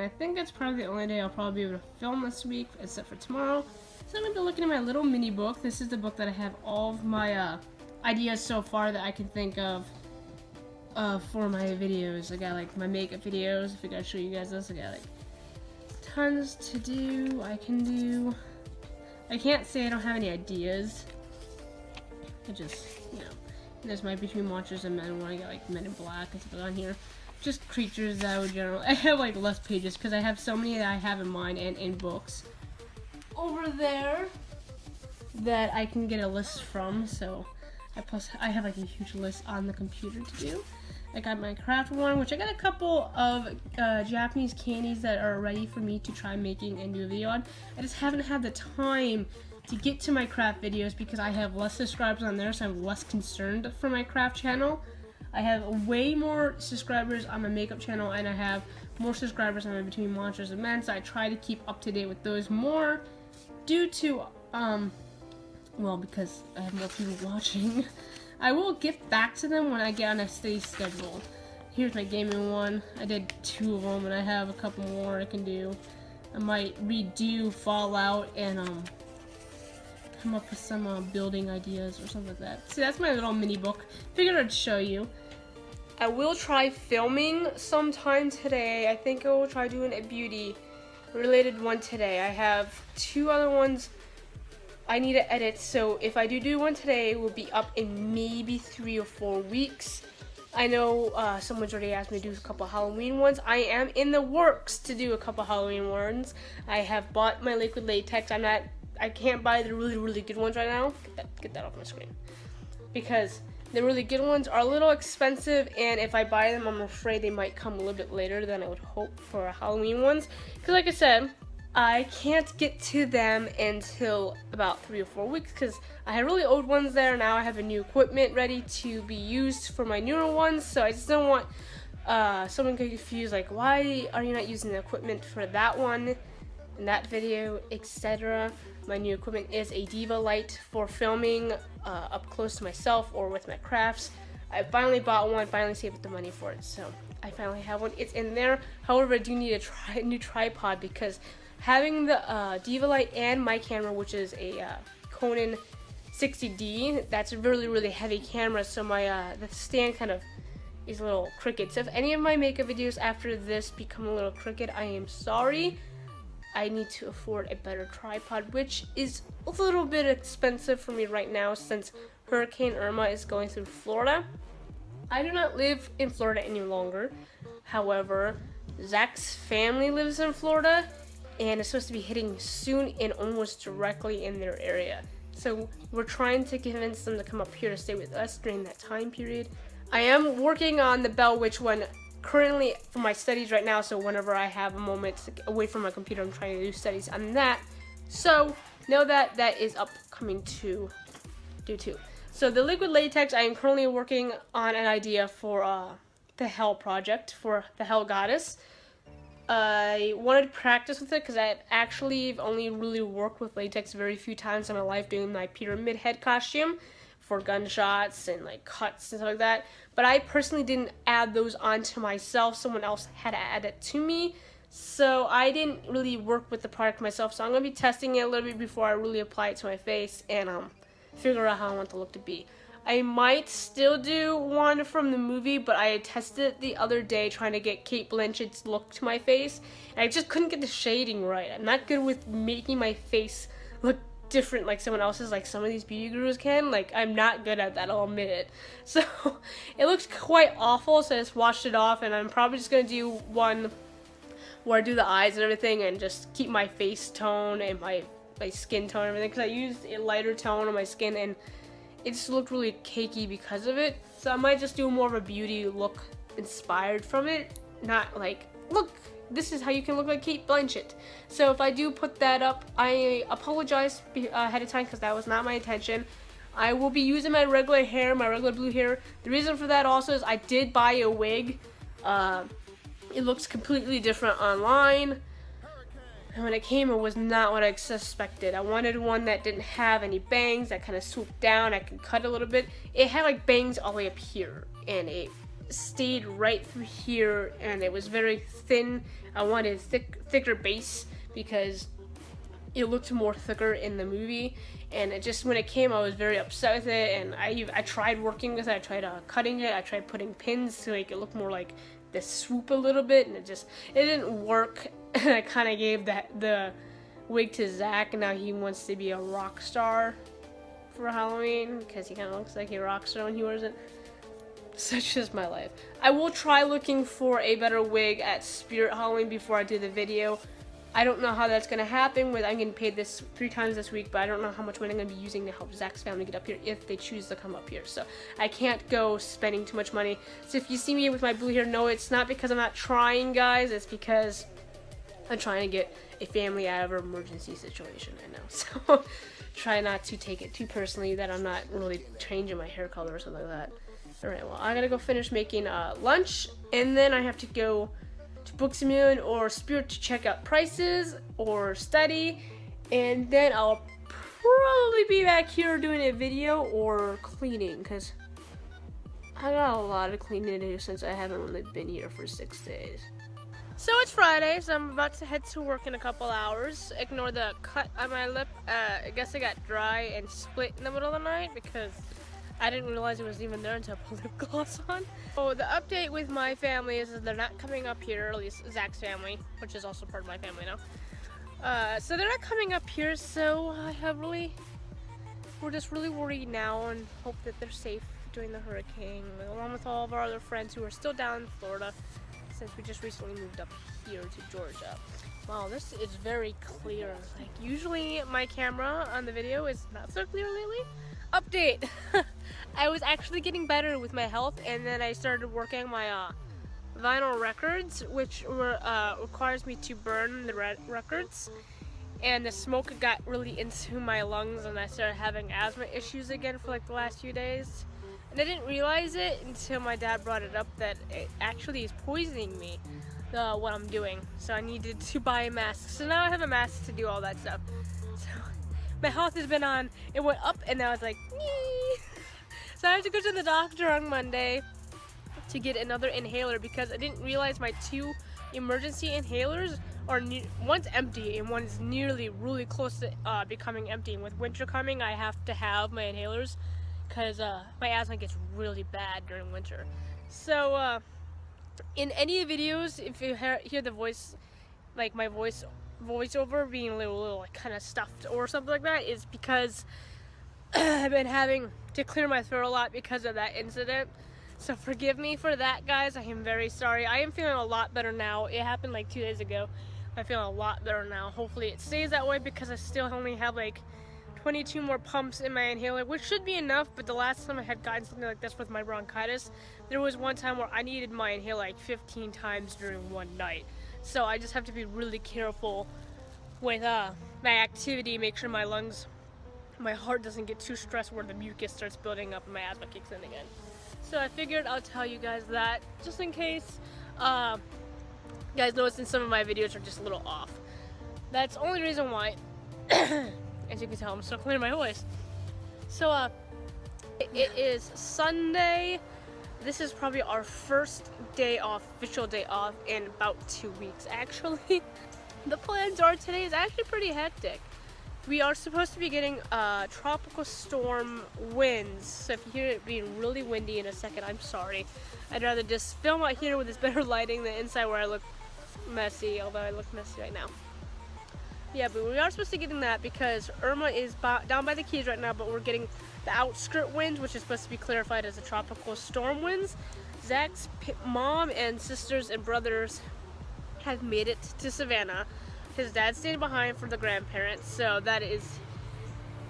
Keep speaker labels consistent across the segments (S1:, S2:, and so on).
S1: I think that's probably the only day I'll probably be able to film this week, except for tomorrow. So I'm going to be looking at my little mini book. This is the book that I have all of my ideas so far that I can think of for my videos. I got like my makeup videos. If I gotta show you guys this, I got like tons to do. I can't say I don't have any ideas. I just, you know, there's my Between Monsters and Men one. I got like Men in Black and stuff on here. Just creatures that I would generally. I have like less pages because I have so many that I have in mind and in books over there that I can get a list from. So I have like a huge list on the computer to do. I got my craft one, which I got a couple of Japanese candies that are ready for me to try making and do a video on. I just haven't had the time to get to my craft videos because I have less subscribers on there, so I'm less concerned for my craft channel. I have way more subscribers on my makeup channel, and I have more subscribers on my Between Monsters and Men, so I try to keep up to date with those more due to, well, because I have more people watching. I will get back to them when I get on a steady schedule. Here's my gaming one. I did 2 of them, and I have a couple more I can do. I might redo Fallout and come up with some building ideas or something like that. See, that's my little mini book. Figured I'd show you. I will try filming sometime today. I think I will try doing a beauty related one today. I have 2 other ones I need to edit, so if I do one today, it will be up in maybe 3 or 4 weeks. I know someone's already asked me to do a couple Halloween ones. I am in the works to do a couple Halloween ones. I have bought my liquid latex. I can't buy the really good ones right now. Get that off my screen. Because the really good ones are a little expensive, and if I buy them, I'm afraid they might come a little bit later than I would hope for Halloween ones. Because like I said, I can't get to them until about 3 or 4 weeks because I had really old ones there. Now I have a new equipment ready to be used for my newer ones, so I just don't want someone to get confused, like, why are you not using the equipment for that one in that video, etc. My new equipment is a Diva light for filming up close to myself or with my crafts. I finally bought one, finally saved the money for it, so I finally have one. It's in there. However, I do need a new tripod because having the Diva light and my camera, which is a Conan 60D, that's a really heavy camera, so my the stand kind of is a little crooked. So if any of my makeup videos after this become a little crooked, I am sorry. I need to afford a better tripod, which is a little bit expensive for me right now since Hurricane Irma is going through Florida. I do not live in Florida any longer. However, Zach's family lives in Florida, and it's supposed to be hitting soon and almost directly in their area. So we're trying to convince them to come up here to stay with us during that time period. I am working on the Bell Witch one currently for my studies right now, so whenever I have a moment away from my computer, I'm trying to do studies on that. So know that that is upcoming to do too. So the liquid latex, I am currently working on an idea for the Hell project, for the Hell Goddess. I wanted to practice with it because I've actually only really worked with latex very few times in my life doing my pyramid head costume for gunshots and like cuts and stuff like that. But I personally didn't add those onto myself. Someone else had to add it to me. So I didn't really work with the product myself. So I'm going to be testing it a little bit before I really apply it to my face and figure out how I want the look to be. I might still do one from the movie, but I tested it the other day trying to get Cate Blanchett's look to my face, and I just couldn't get the shading right. I'm not good with making my face look different like someone else's, like some of these beauty gurus can. Like, I'm not good at that, I'll admit it. So, it looks quite awful, so I just washed it off, and I'm probably just going to do one where I do the eyes and everything, and just keep my face tone and my skin tone and everything, because I used a lighter tone on my skin, and it just looked really cakey because of it. So I might just do more of a beauty look inspired from it. Not like, look, this is how you can look like Cate Blanchett. So if I do put that up, I apologize ahead of time because that was not my intention. I will be using my regular hair, my regular blue hair. The reason for that also is I did buy a wig. It looks completely different online. And when it came, it was not what I suspected. I wanted one that didn't have any bangs, that kind of swooped down. I could cut a little bit. It had like bangs all the way up here, and it stayed right through here, and it was very thin. I wanted thicker base because it looked more thicker in the movie, and it just, when it came, I was very upset with it. And I tried working with it. I tried cutting it. I tried putting pins to make it look more like the swoop a little bit, and it didn't work. And I kind of gave the wig to Zach, and now he wants to be a rock star for Halloween because he kind of looks like a rock star when he wears it. Such is my life. I will try looking for a better wig at Spirit Halloween before I do the video. I don't know how that's going to happen. I'm getting paid this 3 times this week, but I don't know how much money I'm going to be using to help Zach's family get up here if they choose to come up here. So I can't go spending too much money. So if you see me with my blue hair, no, it's not because I'm not trying, guys. It's because I'm trying to get a family out of an emergency situation. I know. So try not to take it too personally that I'm not really changing my hair color or something like that. Alright, well, I gotta go finish making lunch, and then I have to go to Books A Million or Spirit to check out prices or study, and then I'll probably be back here doing a video or cleaning, because I got a lot of cleaning to do since I haven't really been here for 6 days. So it's Friday, so I'm about to head to work in a couple hours. Ignore the cut on my lip. I guess I got dry and split in the middle of the night because I didn't realize it was even there until I put lip gloss on. So the update with my family is that they're not coming up here, at least Zach's family, which is also part of my family now. So they're not coming up here, so we're just really worried now and hope that they're safe during the hurricane, along with all of our other friends who are still down in Florida, since we just recently moved up here to Georgia. Wow, this is very clear. Like, usually my camera on the video is not so clear lately. Update! I was actually getting better with my health, and then I started working my vinyl records, which requires me to burn the records, and the smoke got really into my lungs, and I started having asthma issues again for like the last few days. And I didn't realize it until my dad brought it up that it actually is poisoning me, what I'm doing. So I needed to buy a mask. So now I have a mask to do all that stuff. So my health has been on, it went up, and now it's like, nee. So I have to go to the doctor on Monday to get another inhaler because I didn't realize my 2 emergency inhalers are one's empty and one's nearly really close to becoming empty. And with winter coming, I have to have my inhalers because my asthma gets really bad during winter. So in any videos, if you hear the voice, like my voiceover being a little like kind of stuffed or something like that, is because I've been having to clear my throat a lot because of that incident. So forgive me for that, guys. I am very sorry. I am feeling a lot better now. It happened like 2 days ago. I'm feeling a lot better now. Hopefully it stays that way because I still only have like 22 more pumps in my inhaler, which should be enough. But the last time I had gotten something like this with my bronchitis, there was one time where I needed my inhaler like 15 times during one night. So I just have to be really careful with my activity, make sure my heart doesn't get too stressed where the mucus starts building up and my asthma kicks in again. So I figured I'll tell you guys that just in case you guys notice in some of my videos are just a little off. That's the only reason why. As you can tell, I'm still clearing my voice. So it is Sunday. This is probably our first day off, official day off, in about 2 weeks actually. The plans are today is actually pretty hectic. We are supposed to be getting tropical storm winds. So if you hear it being really windy in a second, I'm sorry. I'd rather just film out here with this better lighting than inside where I look messy, although I look messy right now. Yeah, but we are supposed to be getting that because Irma is down by the Keys right now, but we're getting the outskirt winds, which is supposed to be clarified as the tropical storm winds. Zach's mom and sisters and brothers have made it to Savannah. His dad's staying behind for the grandparents, so that is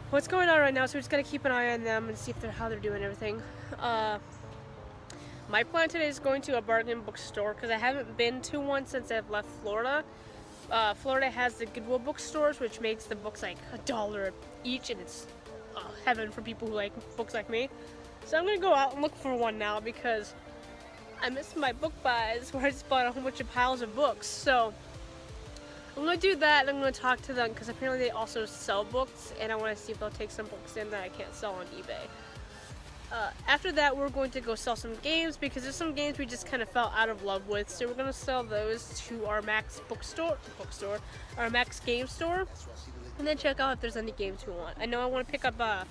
S1: what's going on right now. So we just gotta keep an eye on them and see if how they're doing everything. My plan today is going to a bargain bookstore because I haven't been to one since I've left Florida. Florida has the Goodwill bookstores, which makes the books like $1 each, and it's heaven for people who like books like me. So I'm gonna go out and look for one now because I missed my book buys where I just bought a whole bunch of piles of books. So I'm gonna do that, and I'm gonna talk to them because apparently they also sell books, and I want to see if they'll take some books in that I can't sell on eBay. after that, we're going to go sell some games because there's some games we just kind of fell out of love with. So we're going to sell those to our Max our Max game store, and then check out if there's any games we want. I know I want to pick up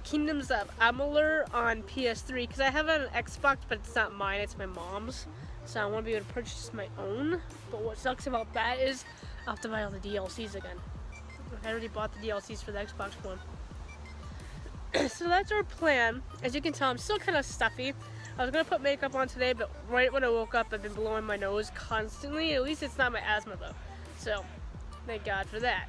S1: Kingdoms of Amalur on PS3 because I have an Xbox, but it's not mine, it's my mom's. So I want to be able to purchase my own. But what sucks about that is I'll have to buy all the DLCs again. I already bought the DLCs for the Xbox One. So that's our plan. As you can tell, I'm still kind of stuffy. I was going to put makeup on today, but right when I woke up, I've been blowing my nose constantly. At least it's not my asthma though. So thank God for that.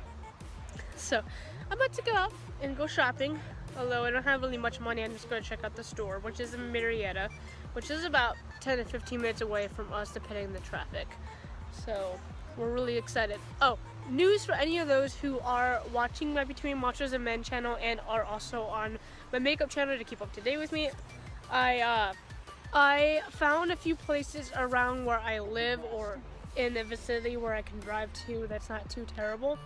S1: So I'm about to go out and go shopping. Although I don't have really much money, I'm just going to check out the store, which is in Marietta, which is about 10 to 15 minutes away from us, depending on the traffic. So we're really excited. Oh, news for any of those who are watching my Between Monsters and Men channel and are also on my makeup channel to keep up to date with me. I found a few places around where I live or in the vicinity where I can drive to that's not too terrible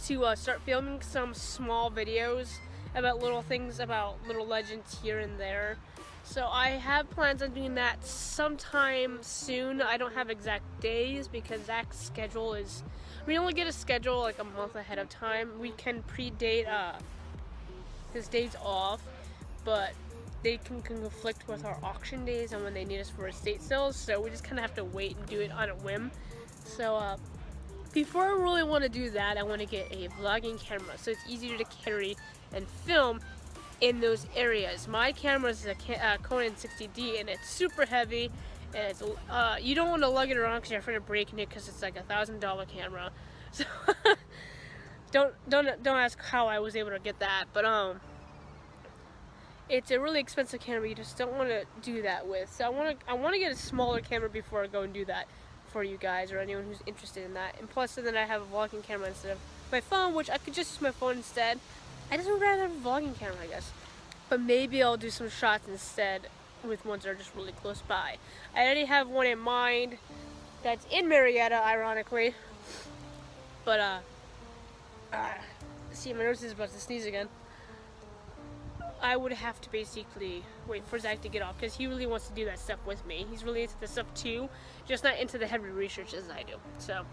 S1: to start filming some small videos about little things, about little legends here and there. So I have plans on doing that sometime soon. I don't have exact days because Zach's schedule is, we only get a schedule like a month ahead of time. We can predate his days off, but they can conflict with our auction days and when they need us for estate sales. So we just kind of have to wait and do it on a whim. So before I really want to do that, I want to get a vlogging camera so it's easier to carry and film in those areas. My camera is a Conan 60D and it's super heavy, and it's you don't want to lug it around because you're afraid of breaking it because it's like $1,000 camera. So don't ask how I was able to get that, but it's a really expensive camera. You just don't want to do that with. So I want to get a smaller camera before I go and do that for you guys or anyone who's interested in that. And plus, then I have a vlogging camera instead of my phone, which I could just use my phone instead. I just would rather have a vlogging camera, I guess. But maybe I'll do some shots instead with ones that are just really close by. I already have one in mind that's in Marietta, ironically. But, see, my nose is about to sneeze again. I would have to basically wait for Zach to get off because he really wants to do that stuff with me. He's really into this stuff too, just not into the heavy research as I do. So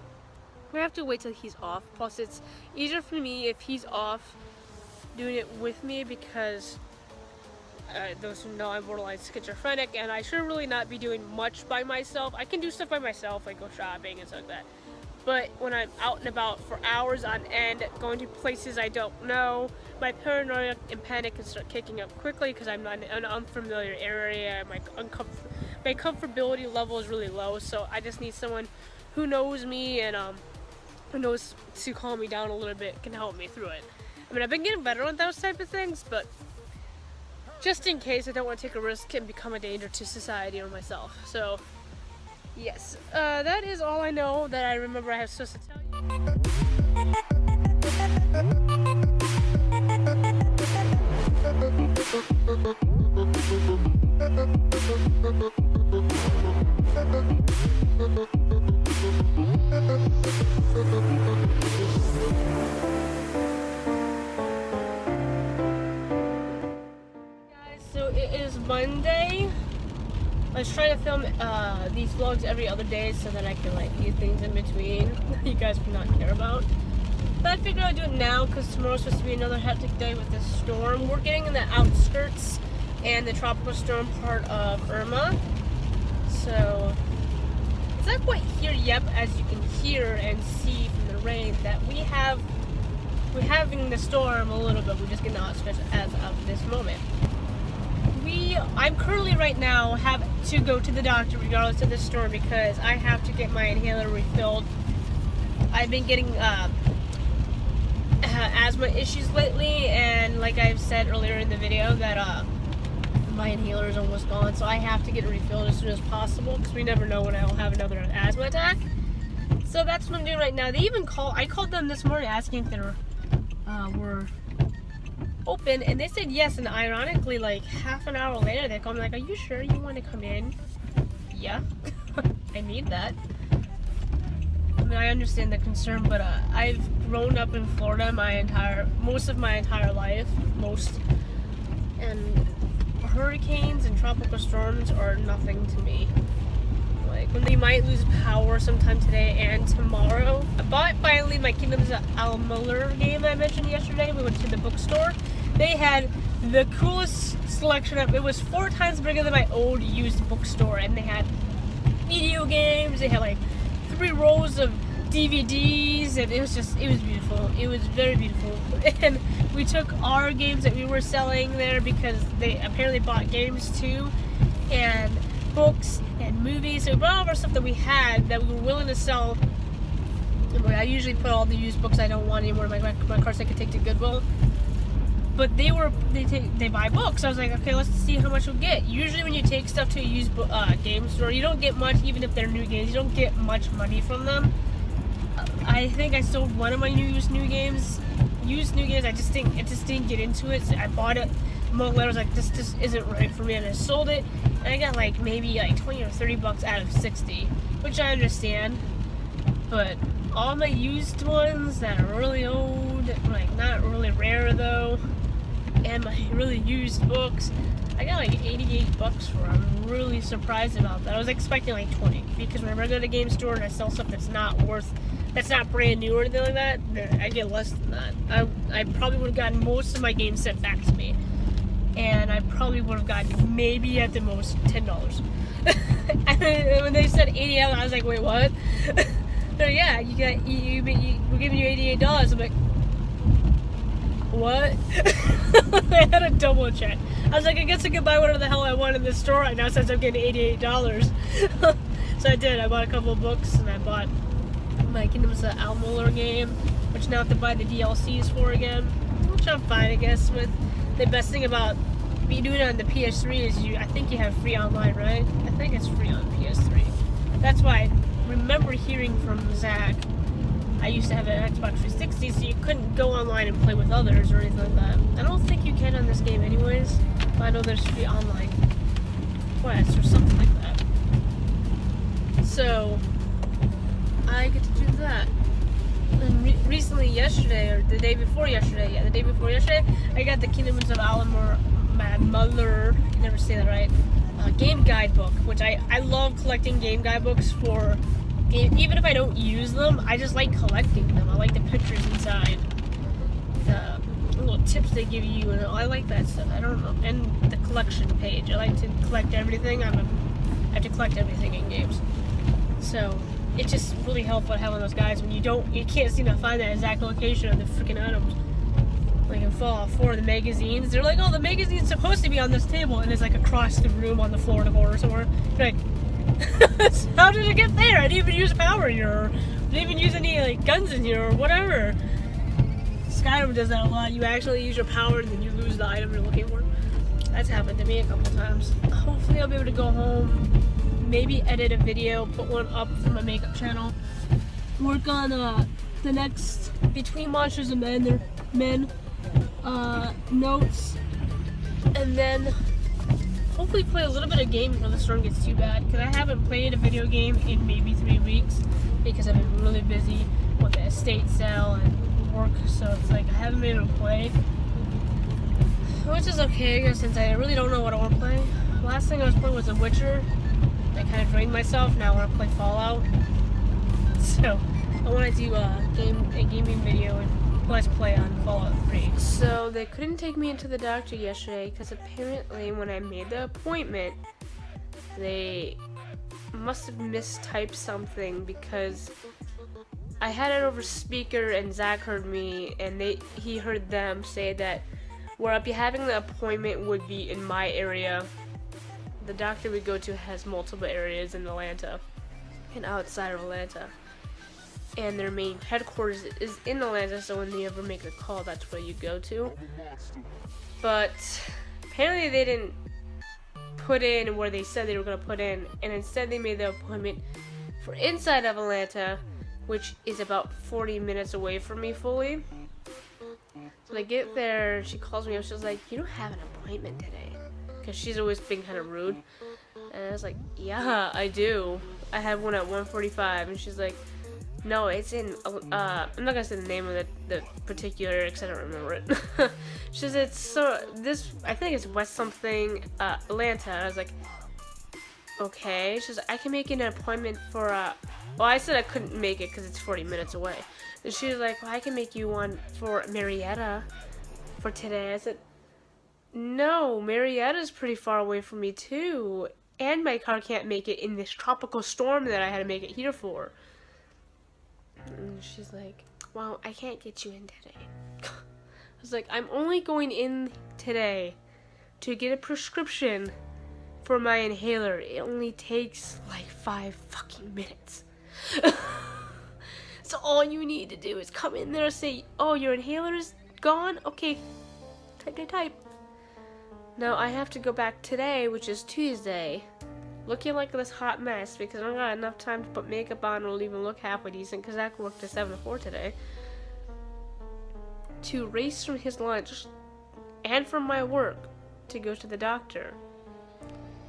S1: we have to wait till he's off. Plus, it's easier for me if he's off doing it with me because those who know I'm borderline schizophrenic and I should really not be doing much by myself. I can do stuff by myself, like go shopping and stuff like that. But when I'm out and about for hours on end, going to places I don't know, my paranoia and panic can start kicking up quickly because I'm not in an unfamiliar area. My comfortability level is really low, so I just need someone who knows me and who knows to calm me down a little bit, can help me through it. I mean, I've been getting better on those type of things, but just in case, I don't want to take a risk and become a danger to society or myself. So, yes, that is all I know that I remember I have supposed to tell you. So it is Monday. I was trying to film these vlogs every other day so that I can like do things in between that you guys would not care about. But I figured I'd do it now because tomorrow's supposed to be another hectic day with this storm. We're getting in the outskirts and the tropical storm part of Irma. So it's not quite here yet, as you can hear and see from the rain that we're having the storm a little bit. We're just getting the outskirts as of this moment. I'm currently right now have to go to the doctor regardless of the storm because I have to get my inhaler refilled. I've been getting asthma issues lately, and like I've said earlier in the video that my inhaler is almost gone, so I have to get it refilled as soon as possible because we never know when I'll have another asthma attack. So that's what I'm doing right now. I called them this morning asking if they were open, and they said yes, and ironically like half an hour later they called me like, are you sure you want to come in? Yeah. I need that. I mean, I understand the concern, but I've grown up in Florida most of my entire life, and tropical storms are nothing to me. Like, when they might lose power sometime today and tomorrow. I bought finally my Kingdoms of Amalur game I mentioned yesterday. We went to the bookstore. They had the coolest selection of, it was 4 times bigger than my old used bookstore, and they had video games, they had like 3 rows of DVDs, and it was beautiful. It was very beautiful. And we took our games that we were selling there because they apparently bought games too, and books and movies. So we brought all of our stuff that we had that we were willing to sell. I usually put all the used books I don't want anymore in my carts I could take to Goodwill. But they buy books. I was like, okay, let's see how much we'll get. Usually when you take stuff to a used game store, you don't get much, even if they're new games. You don't get much money from them. I think I sold one of my used new games. I just didn't get into it. So I bought it. A month later, I was like, this just isn't right for me, and I sold it. And I got like maybe like 20 or 30 bucks out of 60, which I understand. But all my used ones that are really old, like not really rare though, and my really used books, I got like 88 bucks for them. I'm really surprised about that. I was expecting like 20, because whenever I go to the game store and I sell stuff that's not brand new or anything like that, I get less than that. I probably would have gotten most of my games sent back to me, and I probably would have gotten maybe at the most $10. And then when they said 88, I was like, wait, what? So yeah, we're giving you $88. I'm like, what? I had to double check. I was like, I guess I could buy whatever the hell I want in this store right now since I'm getting $88. So I did. I bought a couple of books, and I bought my Kingdoms of Amalur game, which now I have to buy the DLCs for again, which I'm fine, I guess, with. The best thing about doing it on the PS3 is I think you have free online, right? I think it's free on PS3. That's why I remember hearing from Zach. I used to have an Xbox 360, so you couldn't go online and play with others or anything like that. I don't think you can on this game anyways, but I know there's free online quests or something like that. So, I get to do that. And recently, yesterday, or the day before yesterday, I got the Kingdoms of Amalur, I can never say that right, game guidebook, which I love collecting game guidebooks for. Even if I don't use them, I just like collecting them. I like the pictures inside, the little tips they give you, and I like that stuff. I don't know, and the collection page. I like to collect everything. I have to collect everything in games. So it's just really helpful having those guides when you can't seem to find that exact location of the freaking items. Like in Fallout 4, the magazines, they're like, oh, the magazine's supposed to be on this table, and it's like across the room on the floor in a corner somewhere. You're like, how did it get there? I didn't even use power in here, or didn't even use any like guns in here, or whatever. Skyrim does that a lot. You actually use your power, and then you lose the item you're looking for. That's happened to me a couple times. Hopefully I'll be able to go home, maybe edit a video, put one up for my makeup channel, work on the next Between Monsters and Men notes, and then hopefully play a little bit of game before the storm gets too bad, because I haven't played a video game in maybe 3 weeks because I've been really busy with the estate sale and work, so it's like I haven't been able to play, which is okay, I guess, since I really don't know what I want to play. Last thing I was playing was The Witcher. I kind of drained myself. Now I want to play Fallout, so I want to do a gaming video and let's play on Fallout 3. So they couldn't take me into the doctor yesterday because apparently when I made the appointment, they must have mistyped something, because I had it over speaker and Zach heard me, and he heard them say that where I'd be having the appointment would be in my area. The doctor we go to has multiple areas in Atlanta and outside of Atlanta, and their main headquarters is in Atlanta, so when they ever make a call, that's where you go to. But apparently they didn't put in where they said they were going to put in, and instead they made the appointment for inside of Atlanta, which is about 40 minutes away from me fully. So I get there, she calls me up, she's like, you don't have an appointment today, because she's always been kind of rude. And I was like, yeah, I do. I have one at 1:45, and she's like, No, it's in, I'm not gonna say the name of the particular, because I don't remember it. She says it's so, I think it's West something, Atlanta. I was like, okay. She says, I can make an appointment for, well, I said I couldn't make it because it's 40 minutes away. And she was like, well, I can make you one for Marietta for today. I said, no, Marietta's pretty far away from me too. And my car can't make it in this tropical storm that I had to make it here for. And she's like, well, I can't get you in today. I was like, I'm only going in today to get a prescription for my inhaler. It only takes like 5 fucking minutes. So all you need to do is come in there and say, oh, your inhaler is gone? Okay, type. Now I have to go back today, which is Tuesday, looking like this hot mess because I don't got enough time to put makeup on or even look halfway decent because I worked at 7 to 4 today, to race from his lunch and from my work to go to the doctor.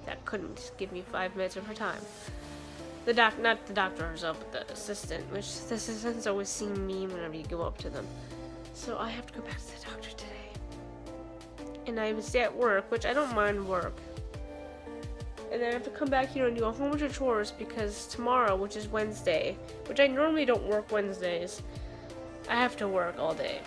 S1: That couldn't give me 5 minutes of her time. Not the doctor herself, but the assistant, which the assistants always see me whenever you go up to them. So I have to go back to the doctor today. And I would stay at work, which I don't mind work. And then I have to come back here and do a whole bunch of chores because tomorrow, which is Wednesday, which I normally don't work Wednesdays, I have to work all day.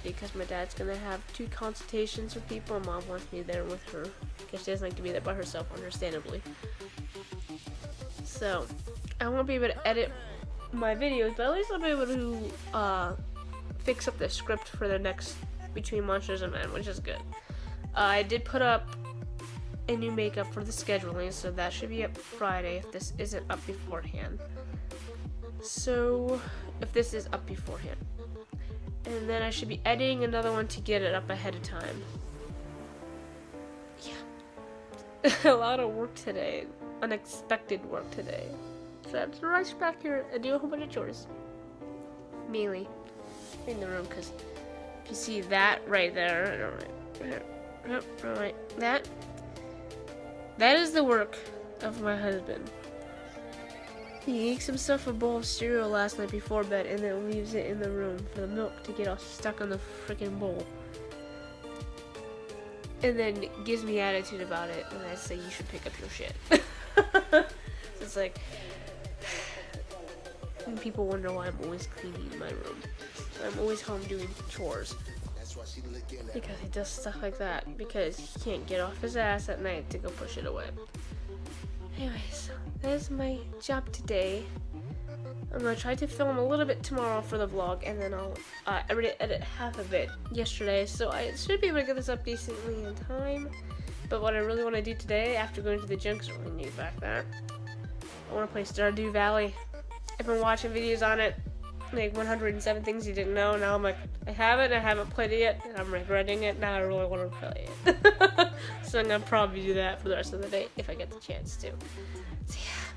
S1: Because my dad's gonna have 2 consultations with people and mom wants me there with her. Because she doesn't like to be there by herself, understandably. So, I won't be able to edit my videos, but at least I'll be able to fix up the script for the next Between Monsters and Men, which is good. I did put up a new makeup for the scheduling, so that should be up Friday if this isn't up beforehand. So, if this is up beforehand. And then I should be editing another one to get it up ahead of time. Yeah. A lot of work today. Unexpected work today. So I have to rush back here and do a whole bunch of chores. Mainly in the room, because if you see that right there, that is the work of my husband. He makes himself a bowl of cereal last night before bed and then leaves it in the room for the milk to get all stuck on the freaking bowl. And then gives me attitude about it when I say you should pick up your shit. So it's like, and people wonder why I'm always cleaning my room. So I'm always home doing chores. Because he does stuff like that. Because he can't get off his ass at night to go push it away. Anyways, that is my job today. I'm gonna try to film a little bit tomorrow for the vlog, and then I'll already edit half of it yesterday, so I should be able to get this up decently in time. But what I really want to do today, after going to the gym, because I really need back that, I want to play Stardew Valley. I've been watching videos on it, like 107 things you didn't know. Now I'm like, I haven't played it yet, and I'm regretting it. Now I really want to play it. So I'm gonna probably do that for the rest of the day if I get the chance to. So yeah.